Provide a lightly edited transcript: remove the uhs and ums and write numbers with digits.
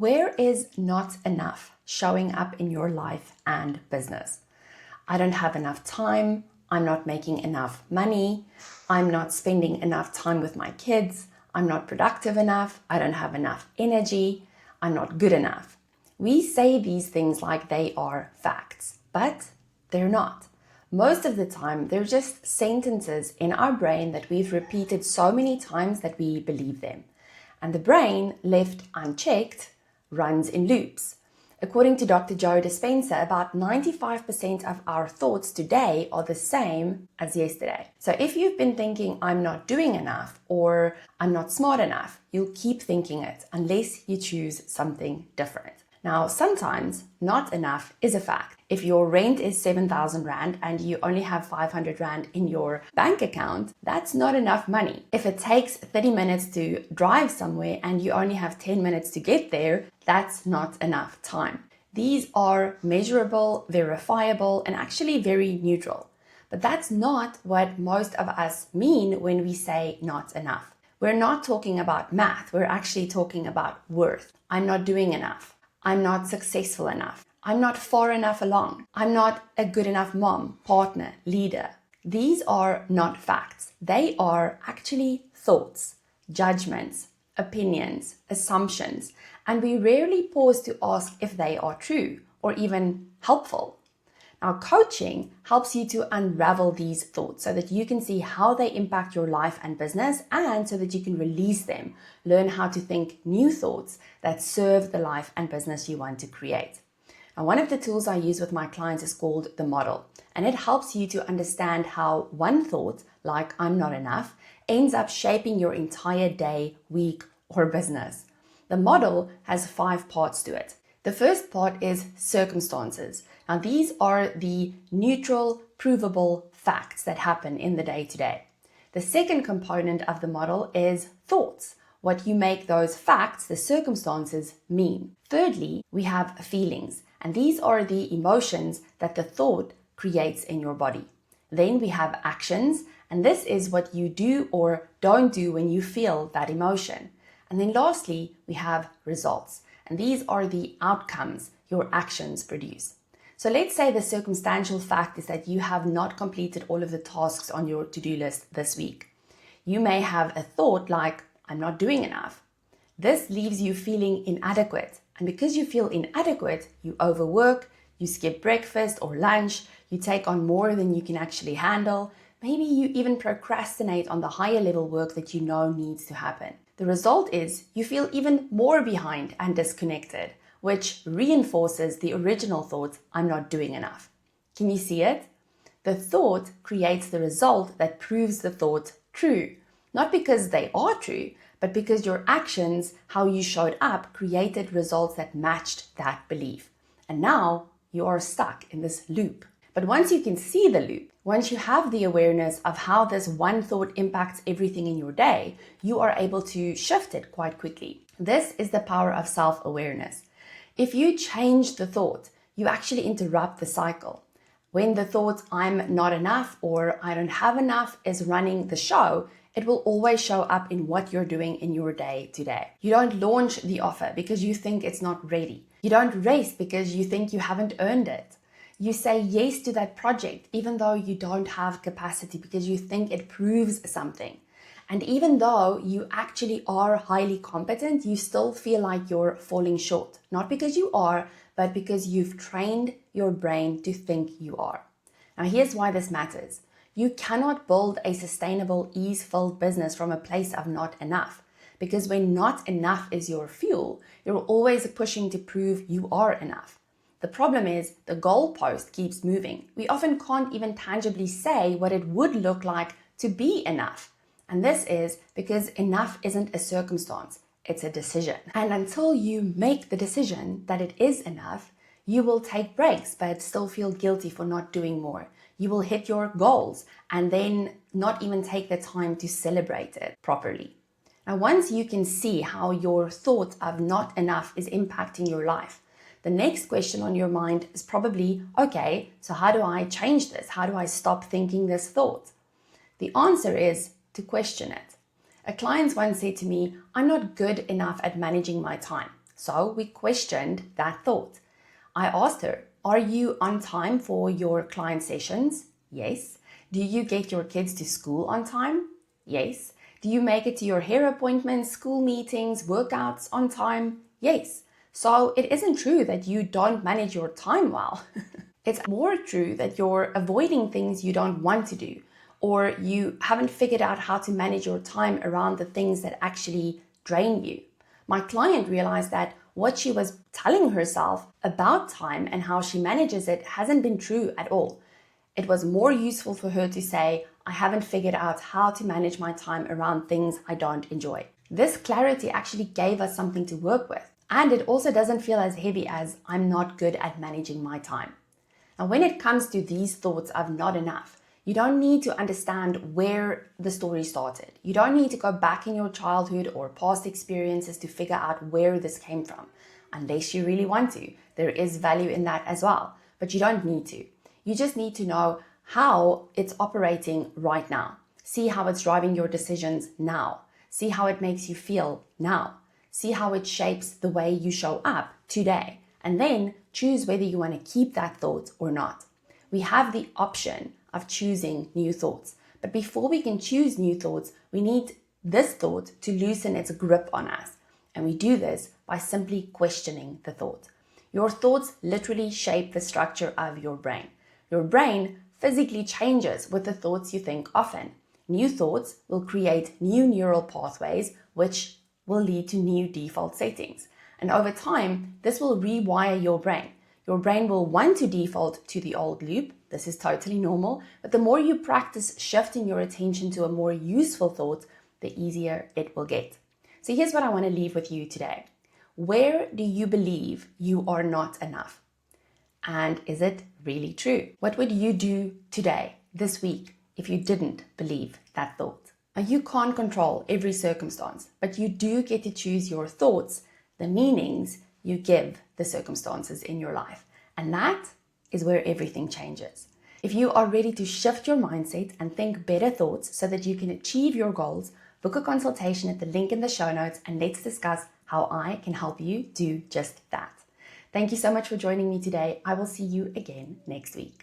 Where is not enough showing up in your life and business? I don't have enough time. I'm not making enough money. I'm not spending enough time with my kids. I'm not productive enough. I don't have enough energy. I'm not good enough. We say these things like they are facts, but they're not. Most of the time, they're just sentences in our brain that we've repeated so many times that we believe them. And the brain, left unchecked, runs in loops. According to Dr. Joe Dispenza, about 95% of our thoughts today are the same as yesterday. So if you've been thinking, I'm not doing enough or I'm not smart enough, you'll keep thinking it unless you choose something different. Now, sometimes not enough is a fact. If your rent is 7,000 Rand and you only have 500 Rand in your bank account, that's not enough money. If it takes 30 minutes to drive somewhere and you only have 10 minutes to get there, that's not enough time. These are measurable, verifiable, and actually very neutral. But that's not what most of us mean when we say not enough. We're not talking about math. We're actually talking about worth. I'm not doing enough. I'm not successful enough. I'm not far enough along. I'm not a good enough mom, partner, leader. These are not facts. They are actually thoughts, judgments, opinions, assumptions, and we rarely pause to ask if they are true or even helpful. Now, coaching helps you to unravel these thoughts so that you can see how they impact your life and business, and so that you can release them, learn how to think new thoughts that serve the life and business you want to create. Now, one of the tools I use with my clients is called the model, and it helps you to understand how one thought, like I'm not enough, ends up shaping your entire day, week, or business. The model has 5 parts to it. The first part is circumstances. Now, these are the neutral, provable facts that happen in the day-to-day. The second component of the model is thoughts, what you make those facts, the circumstances, mean. Thirdly, we have feelings, and these are the emotions that the thought creates in your body. Then we have actions, and this is what you do or don't do when you feel that emotion. And then lastly, we have results, and these are the outcomes your actions produce. So let's say the circumstantial fact is that you have not completed all of the tasks on your to-do list this week. You may have a thought like, I'm not doing enough. This leaves you feeling inadequate. And because you feel inadequate, you overwork, you skip breakfast or lunch, you take on more than you can actually handle. Maybe you even procrastinate on the higher level work that you know needs to happen. The result is you feel even more behind and disconnected, which reinforces the original thought, I'm not doing enough. Can you see it? The thought creates the result that proves the thought true. Not because they are true, but because your actions, how you showed up, created results that matched that belief. And now you are stuck in this loop. But once you can see the loop, once you have the awareness of how this one thought impacts everything in your day, you are able to shift it quite quickly. This is the power of self-awareness. If you change the thought, you actually interrupt the cycle. When the thought, I'm not enough or I don't have enough, is running the show, it will always show up in what you're doing in your day to day. You don't launch the offer because you think it's not ready. You don't race because you think you haven't earned it. You say yes to that project even though you don't have capacity because you think it proves something. And even though you actually are highly competent, you still feel like you're falling short. Not because you are, but because you've trained your brain to think you are. Now, here's why this matters. You cannot build a sustainable, ease-filled business from a place of not enough. Because when not enough is your fuel, you're always pushing to prove you are enough. The problem is the goalpost keeps moving. We often can't even tangibly say what it would look like to be enough. And this is because enough isn't a circumstance, it's a decision. And until you make the decision that it is enough, you will take breaks but still feel guilty for not doing more. You will hit your goals and then not even take the time to celebrate it properly. Now, once you can see how your thought of not enough is impacting your life, the next question on your mind is probably, okay, so how do I change this? How do I stop thinking this thought? The answer is to question it. A client once said to me, I'm not good enough at managing my time, So we questioned that thought. I asked her, are you on time for your client sessions? Yes. Do you get your kids to school on time? Yes. Do you make it to your hair appointments, school meetings, workouts on time? Yes. So it isn't true that you don't manage your time well. It's more true that you're avoiding things you don't want to do, or you haven't figured out how to manage your time around the things that actually drain you. My client realized that what she was telling herself about time and how she manages it hasn't been true at all. It was more useful for her to say, I haven't figured out how to manage my time around things I don't enjoy. This clarity actually gave us something to work with. And it also doesn't feel as heavy as I'm not good at managing my time. Now, when it comes to these thoughts of not enough, you don't need to understand where the story started. You don't need to go back in your childhood or past experiences to figure out where this came from, unless you really want to. There is value in that as well, but you don't need to. You just need to know how it's operating right now. See how it's driving your decisions now. See how it makes you feel now. See how it shapes the way you show up today. And then choose whether you want to keep that thought or not. We have the option of choosing new thoughts. But before we can choose new thoughts, we need this thought to loosen its grip on us. And we do this by simply questioning the thought. Your thoughts literally shape the structure of your brain. Your brain physically changes with the thoughts you think often. New thoughts will create new neural pathways, which will lead to new default settings. And over time, this will rewire your brain. Your brain will want to default to the old loop. This is totally normal. But the more you practice shifting your attention to a more useful thought, the easier it will get. So here's what I want to leave with you today. Where do you believe you are not enough? And is it really true? What would you do today, this week, if you didn't believe that thought? Now, you can't control every circumstance, but you do get to choose your thoughts, the meanings you give the circumstances in your life. And that is where everything changes. If you are ready to shift your mindset and think better thoughts so that you can achieve your goals, book a consultation at the link in the show notes and let's discuss how I can help you do just that. Thank you so much for joining me today. I will see you again next week.